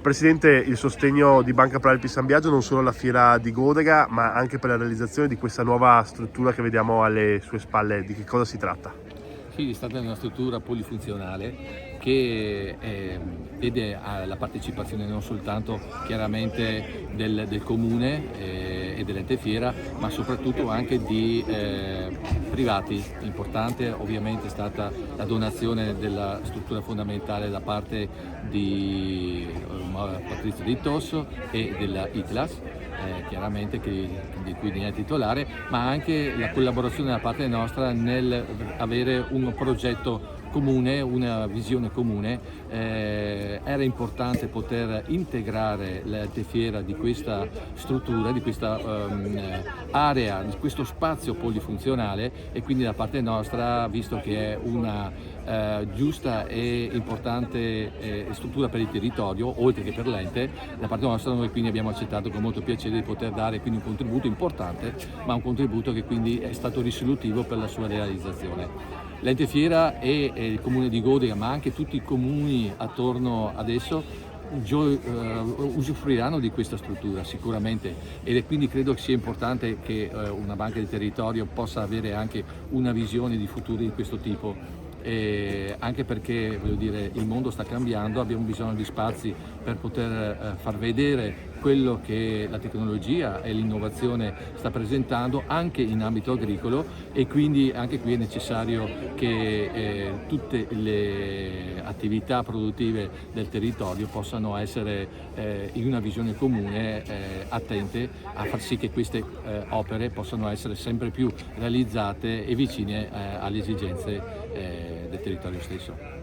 Presidente, il sostegno di Banca Proalpi San Biagio non solo alla fiera di Godega, ma anche per la realizzazione di questa nuova struttura che vediamo alle sue spalle. Di che cosa si tratta? Sì, è stata una struttura polifunzionale che vede la partecipazione non soltanto chiaramente del comune e dell'ente fiera, ma soprattutto anche di privati. Importante ovviamente è stata la donazione della struttura fondamentale da parte di Patrizio Di Tosso e della ITLAS, chiaramente di cui ne è titolare, ma anche la collaborazione da parte nostra nel avere un progetto comune, una visione comune. Era importante poter integrare l'ente fiera di questa struttura, di questa area, di questo spazio polifunzionale, e quindi da parte nostra, visto che è una giusta e importante struttura per il territorio, oltre che per l'ente, da parte nostra noi quindi abbiamo accettato con molto piacere di poter dare quindi un contributo importante, ma un contributo che quindi è stato risolutivo per la sua realizzazione. L'ente fiera e il comune di Godega, ma anche tutti i comuni attorno adesso, usufruiranno di questa struttura sicuramente, ed è quindi credo che sia importante che una banca di territorio possa avere anche una visione di futuro di questo tipo. Anche perché, voglio dire, il mondo sta cambiando, abbiamo bisogno di spazi per poter far vedere quello che la tecnologia e l'innovazione sta presentando anche in ambito agricolo, e quindi anche qui è necessario che tutte le attività produttive del territorio possano essere in una visione comune, attente a far sì che queste opere possano essere sempre più realizzate e vicine alle esigenze del territorio stesso.